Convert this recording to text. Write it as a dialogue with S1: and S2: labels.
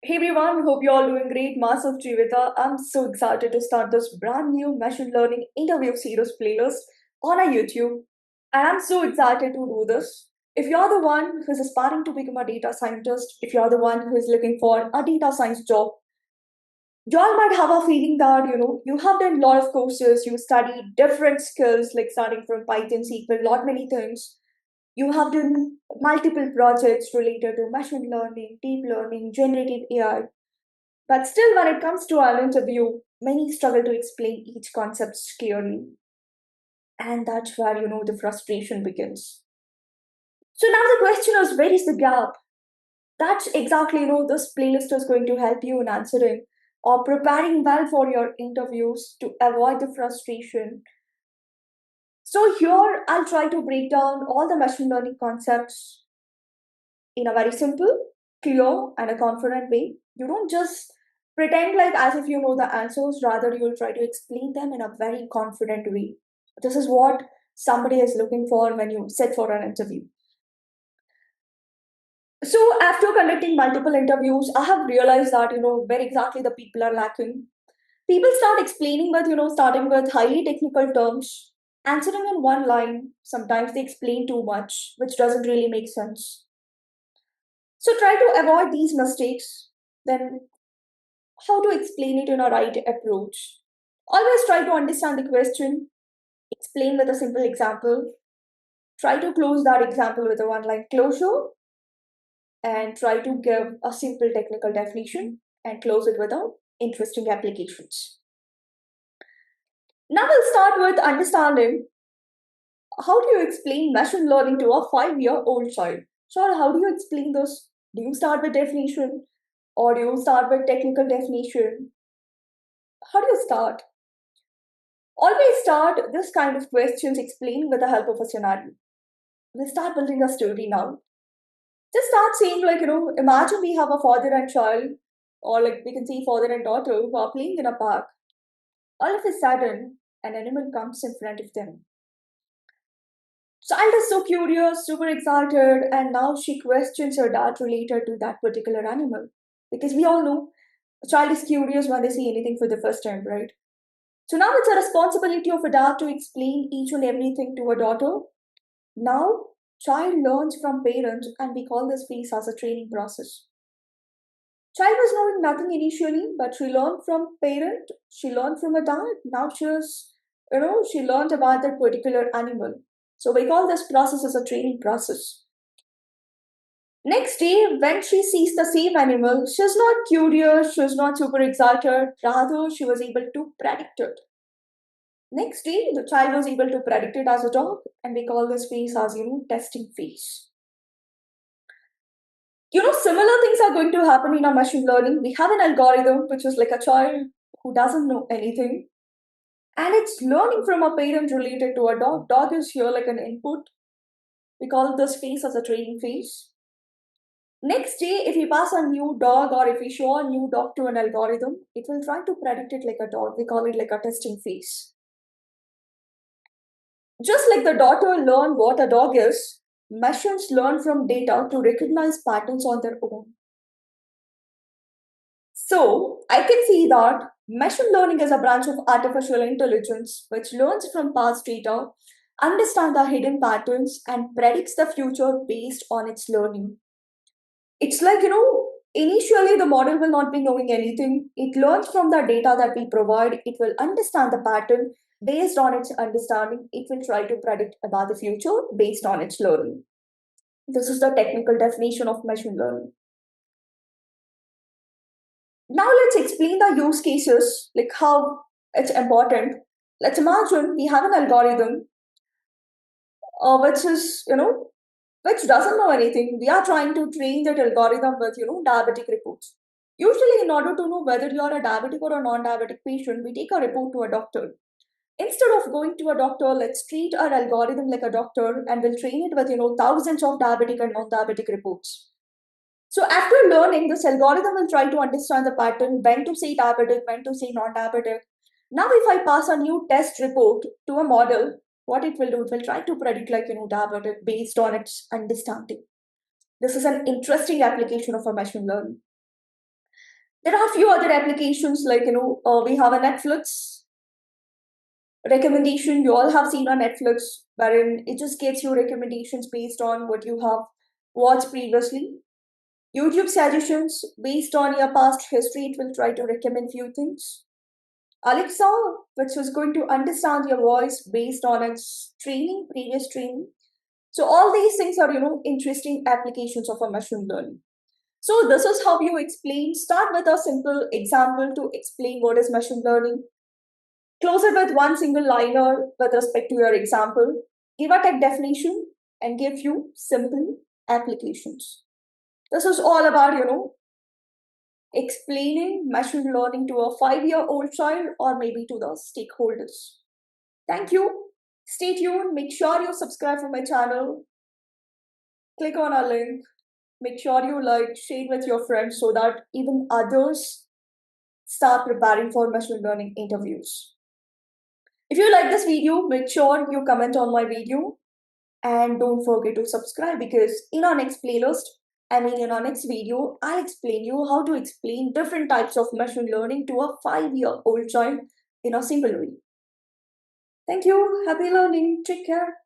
S1: Hey everyone, hope you're all doing great. Massive Jivita. I'm so excited to start this brand new machine learning interview series playlist on our YouTube. And I'm so excited to do this. If you're the one who's aspiring to become a data scientist, if you're the one who is looking for a data science job, y'all might have a feeling that you have done a lot of courses, you studied different skills like starting from Python, SQL, lot many things. You have done multiple projects related to machine learning, deep learning, generative AI. But still, when it comes to an interview, many struggle to explain each concept clearly. And that's where, the frustration begins. So now the question is, where is the gap? That's exactly, this playlist is going to help you in answering or preparing well for your interviews to avoid the frustration. So here, I'll try to break down all the machine learning concepts in a very simple, clear, and a confident way. You don't just pretend like as if you know the answers, rather, you'll try to explain them in a very confident way. This is what somebody is looking for when you sit for an interview. So, after conducting multiple interviews, I have realized that, where exactly the people are lacking. People start explaining with, starting with highly technical terms, answering in one line. Sometimes they explain too much, which doesn't really make sense. So try to avoid these mistakes. Then, how to explain it in a right approach? Always try to understand the question, explain with a simple example, try to close that example with a one line closure, and try to give a simple technical definition and close it with a interesting applications. Now we'll start with understanding how do you explain machine learning to a 5-year-old child? So how do you explain this? Do you start with definition or do you start with technical definition? How do you start? Always start this kind of questions explaining with the help of a scenario. We'll start building a story now. Just start saying, like, imagine we have a father and child, or like we can say father and daughter who are playing in a park. All of a sudden, an animal comes in front of them. Child is so curious, super excited, and now she questions her dad related to that particular animal. Because we all know a child is curious when they see anything for the first time, right? So now it's a responsibility of a dad to explain each and everything to a daughter. Now, child learns from parent, and we call this phase as a training process. Child was knowing nothing initially, but she learned from parent. She learned from a dad. Now she learned about that particular animal. So we call this process as a training process. Next day, when she sees the same animal, she's not curious. She's not super excited. Rather, she was able to predict it. Next day, the child was able to predict it as a dog, and we call this phase as, testing phase. Similar things are going to happen in our machine learning. We have an algorithm, which is like a child who doesn't know anything, and it's learning from a parent related to a dog. Dog is here like an input. We call this phase as a training phase. Next day, if we pass a new dog or if we show a new dog to an algorithm, it will try to predict it like a dog. We call it like a testing phase. Just like the daughter learned what a dog is, machines learn from data to recognize patterns on their own. So, I can see that machine learning is a branch of artificial intelligence which learns from past data, understands the hidden patterns, and predicts the future based on its learning. It's like, initially the model will not be knowing anything. It learns from the data that we provide, it will understand the pattern. Based on its understanding, it will try to predict about the future based on its learning. This is the technical definition of machine learning. Now let's explain the use cases, like how it's important. Let's imagine we have an algorithm which is, which doesn't know anything. We are trying to train that algorithm with, diabetic reports. Usually, in order to know whether you are a diabetic or a non-diabetic patient, we take a report to a doctor. Instead of going to a doctor, let's treat our algorithm like a doctor and we'll train it with, thousands of diabetic and non-diabetic reports. So after learning, this algorithm will try to understand the pattern, when to say diabetic, when to say non-diabetic. Now, if I pass a new test report to a model, what it will do, it will try to predict like, diabetic based on its understanding. This is an interesting application of a machine learning. There are a few other applications like, we have a Netflix recommendation. You all have seen on Netflix, wherein it just gives you recommendations based on what you have watched previously. YouTube suggestions based on your past history, it will try to recommend few things. Alexa, which is going to understand your voice based on its training, previous training. So all these things are, interesting applications of a machine learning. So this is how you explain. Start with a simple example to explain what is machine learning. Close it with one single liner with respect to your example. Give a tech definition and give you simple applications. This is all about, explaining machine learning to a 5-year-old child or maybe to the stakeholders. Thank you. Stay tuned. Make sure you subscribe for my channel. Click on our link. Make sure you like, share with your friends so that even others start preparing for machine learning interviews. If you like this video, make sure you comment on my video and don't forget to subscribe, because in our next playlist, in our next video, I'll explain you how to explain different types of machine learning to a 5-year-old child in a simple way. Thank you. Happy learning. Take care.